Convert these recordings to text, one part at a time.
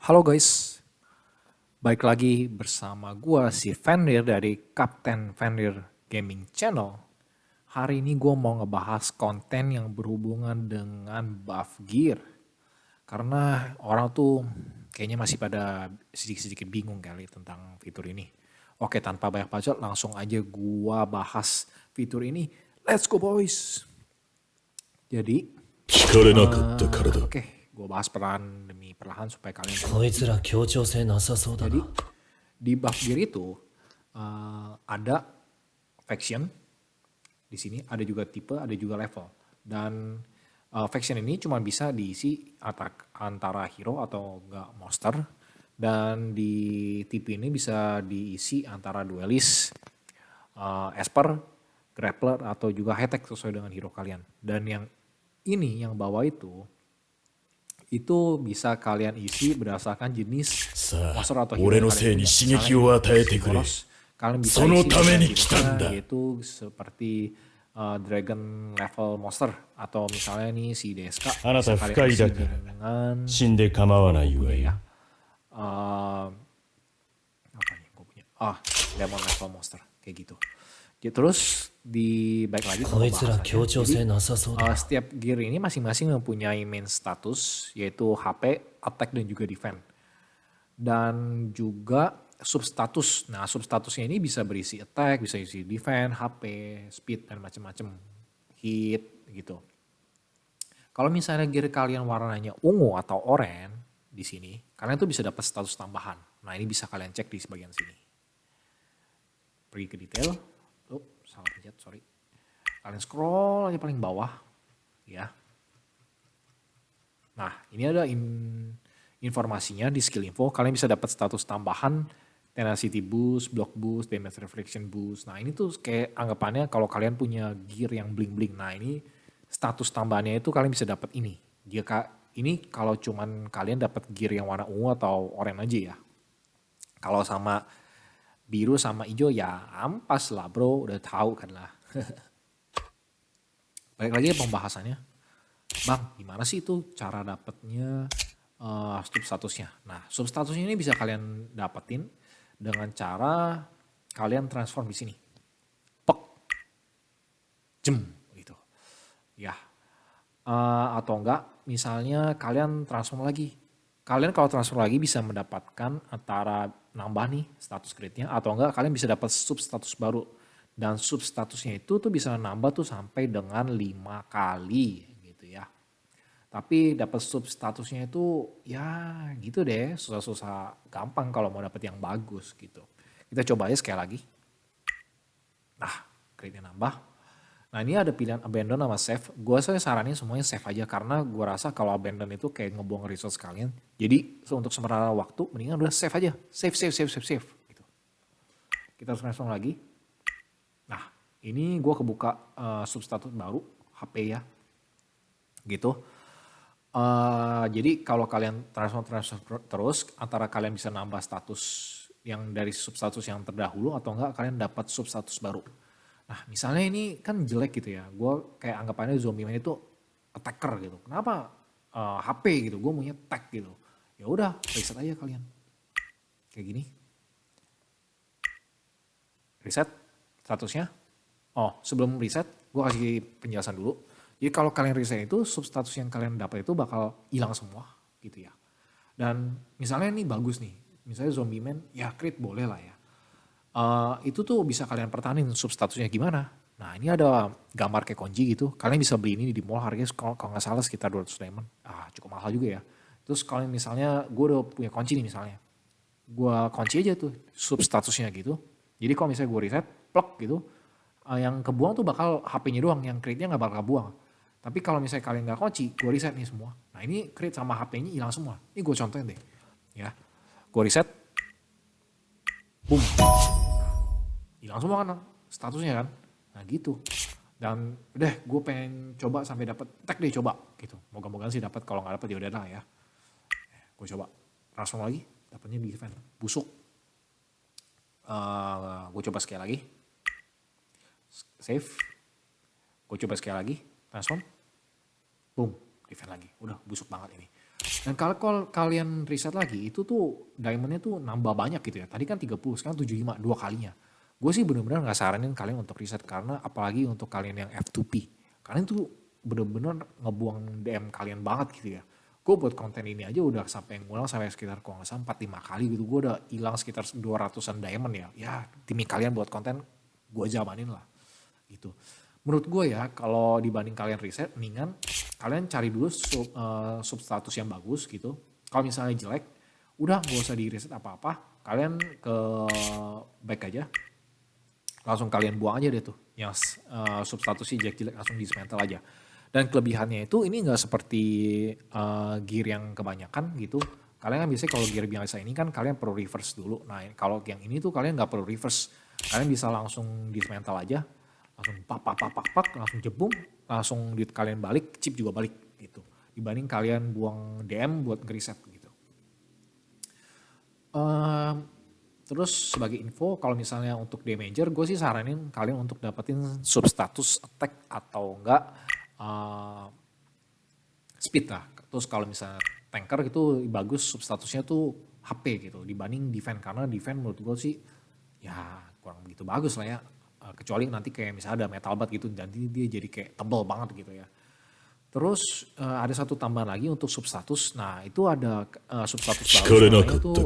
Halo guys, balik lagi bersama gua si Fenrir dari Kapten Fenrir Gaming Channel. Hari ini gua mau ngebahas konten yang berhubungan dengan buff gear. Karena orang tuh kayaknya masih pada sedikit-sedikit bingung kali tentang fitur ini. Oke, tanpa banyak bacot langsung aja gua bahas fitur ini. Let's go boys! Jadi, 聞かれなかったからだ。oke, gua bahas perlahan demi perlahan supaya kalian tahu. こいつら協調性なさそうだ Jadi な。 di buff gear itu ada faction di sini, ada juga tipe, ada juga level. Dan faction ini cuma bisa diisi antara hero atau enggak monster. Dan di tipe ini bisa diisi antara duelist, esper, grappler atau juga high tech sesuai dengan hero kalian. Dan yang ini yang bawah itu bisa kalian isi berdasarkan jenis さ monster あ atau hero 俺 yang のせい kalian に punya. 刺激 Misalnya を与えてくれ Boros, kalian bisa その isi ため dengan に来たん hero-nya だ yaitu seperti dragon level monster atau misalnya nih si DSK あなた bisa 不 kalian 快 isi だから dengan 死んで構わないわ punya よ ya. Apa nih gue punya? Demon level monster kayak gitu. Ya, terus di baik lagi ke こいつら pembahasannya. 協調 Jadi 性なさそうだな setiap gear ini masing-masing mempunyai main status yaitu HP, attack dan juga defense. Dan juga substatus. Nah, substatusnya ini bisa berisi attack, bisa isi defense, HP, speed dan macam-macam. Hit gitu. Kalau misalnya gear kalian warnanya ungu atau oranye di sini, kalian tuh bisa dapat status tambahan. Nah, ini bisa kalian cek di bagian sini. Pergi ke detail. Salah pencet, sorry. Kalian scroll aja paling bawah, ya. Nah, ini ada informasinya di skill info. Kalian bisa dapat status tambahan, tenacity boost, block boost, damage reflection boost. Nah, ini tuh kayak anggapannya kalau kalian punya gear yang bling-bling. Nah, ini status tambahannya itu kalian bisa dapat ini. Jika ini kalau cuman kalian dapat gear yang warna ungu atau oranye aja ya. Kalau sama biru sama hijau ya ampas lah bro, udah tahu kan lah. Balik lagi ke pembahasannya. Bang, gimana sih itu cara dapetnya substatusnya? Nah, substatusnya ini bisa kalian dapetin dengan cara kalian transform di sini. Pek. Jem gitu. Ya. Atau enggak, misalnya kalian transform lagi. Kalian kalau transform lagi bisa mendapatkan antara nambah nih status crit-nya atau enggak kalian bisa dapat substatus baru. Dan substatusnya itu tuh bisa nambah tuh sampai dengan 5 kali gitu ya. Tapi dapat substatusnya itu ya gitu deh, susah-susah gampang kalau mau dapat yang bagus gitu. Kita coba aja sekali lagi. Nah, crit-nya nambah. Nah, ini ada pilihan abandon sama save. Gue saranin semuanya save aja karena gue rasa kalau abandon itu kayak ngebuang resource kalian. Jadi untuk sementara waktu mendingan udah save aja. Save gitu. Kita harus transform lagi. Nah, ini gue kebuka substatus baru HP ya. Gitu. Jadi kalau kalian transfer terus antara kalian bisa nambah status yang dari substatus yang terdahulu atau enggak kalian dapat substatus baru. Nah, misalnya ini kan jelek gitu ya. Gue kayak anggapannya zombie man itu attacker gitu. Kenapa HP gitu? Gue maunya tag gitu. Ya udah, reset aja kalian. Kayak gini. Reset statusnya. Oh, sebelum reset, gue kasih penjelasan dulu. Jadi kalau kalian reset itu, substatus yang kalian dapat itu bakal hilang semua gitu ya. Dan misalnya ini bagus nih. Misalnya zombie man, ya crit boleh lah ya. Itu tuh bisa kalian pertahanin substatusnya gimana. Nah, ini ada gambar kayak kunci gitu. Kalian bisa beli ini di mall harganya kalau nggak salah sekitar 200 diamond. Cukup mahal juga ya. Terus kalau misalnya gue udah punya kunci nih misalnya. Gue kunci aja tuh substatusnya gitu. Jadi kalau misalnya gue reset, plok gitu. Yang kebuang tuh bakal HP-nya doang. Yang crit-nya nggak bakal kebuang. Tapi kalau misalnya kalian nggak kunci, gue reset nih semua. Nah ini crit sama HP-nya hilang semua. Ini gue contohin deh. Ya, gue reset. Boom. Hilang semua kan statusnya kan. Nah gitu. Dan udah gue pengen coba sampai dapat tag deh coba gitu. Moga-moga sih dapat, kalau nggak dapat ya udah lah ya. Gue coba transform lagi, dapatnya di event busuk. Gue coba sekali lagi. Save. Gue coba sekali lagi, transform. Boom, event lagi. Udah busuk banget ini. Dan kalau kalian riset lagi, itu tuh diamondnya tuh nambah banyak gitu ya. Tadi kan 30, sekarang 75, 2 kalinya. Gue sih bener-bener gak saranin kalian untuk riset, karena apalagi untuk kalian yang F2P. Kalian tuh bener-bener ngebuang DM kalian banget gitu ya. Gue buat konten ini aja udah sampai ngulang sampai sekitar kalau nggak salah 4-5 kali gitu. Gue udah hilang sekitar 200-an diamond ya. Ya demi kalian buat konten, gue jamanin lah gitu. Menurut gue ya, kalau dibanding kalian riset, mendingan kalian cari dulu substatus yang bagus gitu. Kalau misalnya jelek, udah gak usah di riset apa-apa. Kalian ke back aja, langsung kalian buang aja deh tuh. Yang substatusnya jelek-jelek langsung dismantle aja. Dan kelebihannya itu ini nggak seperti gear yang kebanyakan gitu. Kalian kan biasanya kalau gear biasa ini kan kalian perlu reverse dulu. Nah kalau yang ini tuh kalian nggak perlu reverse. Kalian bisa langsung dismantle aja. Langsung pak, langsung jebum, langsung duit kalian balik, chip juga balik gitu. Dibanding kalian buang DM buat ngeriset gitu. Terus sebagai info, kalau misalnya untuk damager, gue sih saranin kalian untuk dapetin substatus attack atau enggak speed lah. Terus kalau misalnya tanker itu bagus substatusnya tuh HP gitu dibanding defense, karena defense menurut gue sih ya kurang begitu bagus lah ya. Kecuali nanti kayak misalnya ada metal bat gitu dan dia jadi kayak tebal banget gitu ya. Terus ada satu tambahan lagi untuk substatus. Nah itu ada substatus baru namanya itu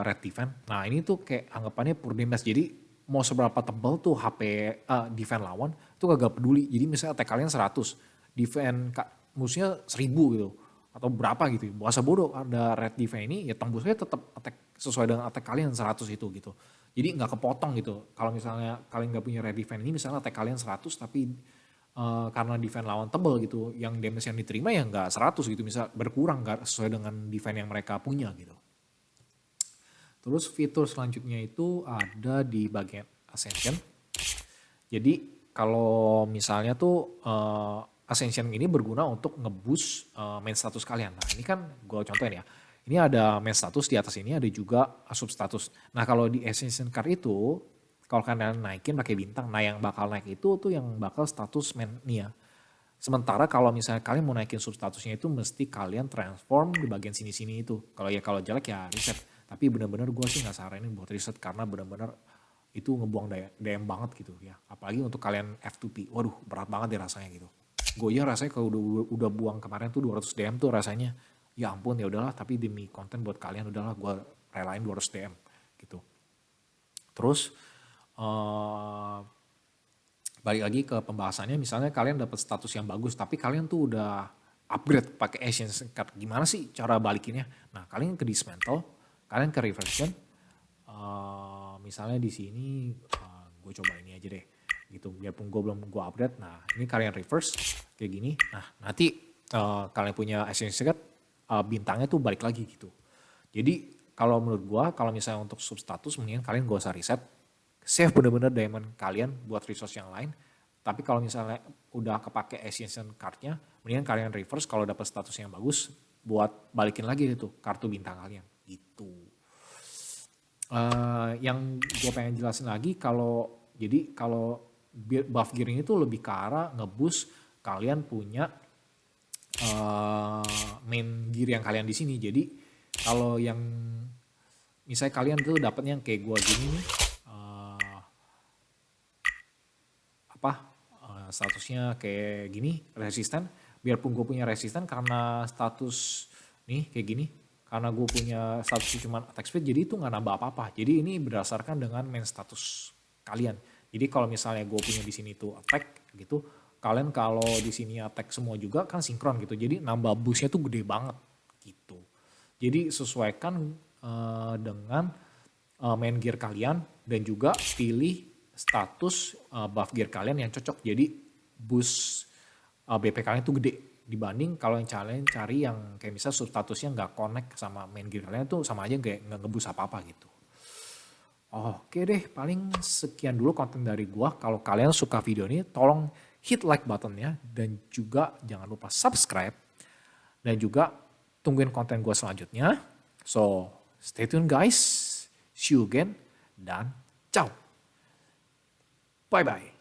red defense. Nah ini tuh kayak anggapannya pure damage. Jadi mau seberapa tebal tuh HP defense lawan itu kagak peduli. Jadi misalnya attack kalian 100, defense musuhnya 1000 gitu. Atau berapa gitu. Bahasa bodoh ada red defense ini ya tembusnya tetap attack sesuai dengan attack kalian 100 itu gitu. Jadi nggak kepotong gitu. Kalau misalnya kalian nggak punya red defense ini misalnya attack kalian 100 tapi karena defense lawan tebel gitu, yang damage yang diterima ya nggak 100 gitu, misal berkurang nggak sesuai dengan defense yang mereka punya gitu. Terus fitur selanjutnya itu ada di bagian Ascension. Jadi kalau misalnya tuh Ascension ini berguna untuk nge-boost main status kalian. Nah ini kan gue contohin ya, ini ada main status, di atas ini ada juga substatus. Nah kalau di Ascension card itu, kalau kalian naikin pakai bintang, nah yang bakal naik itu tuh yang bakal status main nih ya. Sementara kalau misalnya kalian mau naikin substatusnya itu mesti kalian transform di bagian sini-sini itu. Kalau jelek ya reset. Tapi benar-benar gue sih nggak saranin buat reset karena benar-benar itu ngebuang DM banget gitu ya. Apalagi untuk kalian F2P, waduh berat banget deh rasanya gitu. Gue ya rasanya kalau udah buang kemarin tuh 200 DM tuh rasanya, ya ampun ya udahlah, tapi demi konten buat kalian udahlah gue relain 200 DM gitu. Terus balik lagi ke pembahasannya, misalnya kalian dapat status yang bagus tapi kalian tuh udah upgrade pakai Ascension card, gimana sih cara balikinnya? Nah kalian ke dismantle, kalian ke reversion, misalnya di sini gue coba ini aja deh gitu, biarpun gue upgrade. Nah ini kalian reverse kayak gini, nah nanti kalian punya Ascension card bintangnya tuh balik lagi gitu. Jadi kalau menurut gue, kalau misalnya untuk substatus mendingan kalian gak usah reset, save bener-bener diamond kalian buat resource yang lain. Tapi kalau misalnya udah kepake Ascension card-nya, mendingan kalian reverse kalau dapat status yang bagus buat balikin lagi itu kartu bintang kalian gitu. Yang gue pengen jelasin lagi, kalau buff gear ini tuh lebih ke arah nge-boost kalian punya main gear yang kalian di sini. Jadi kalau yang misalnya kalian tuh dapetnya yang kayak gue gini nih, statusnya kayak gini, resisten. Biarpun gue punya resisten karena status nih kayak gini, karena gue punya status cuma attack speed, jadi itu nggak nambah apa-apa. Jadi ini berdasarkan dengan main status kalian. Jadi kalau misalnya gue punya di sini tuh attack gitu, kalian kalau di sini attack semua juga kan sinkron gitu. Jadi nambah boostnya tuh gede banget gitu. Jadi sesuaikan dengan main gear kalian dan juga pilih status buff gear kalian yang cocok. Jadi boost BP kalian tuh gede dibanding kalau yang kalian cari yang kayak misal substatusnya nggak connect sama main gear kalian, tuh sama aja kayak nggak ngeboost apa-apa gitu. Oke deh, paling sekian dulu konten dari gua. Kalau kalian suka video ini, tolong hit like buttonnya dan juga jangan lupa subscribe dan juga tungguin konten gua selanjutnya. So stay tune guys, see you again dan ciao. Bye-bye.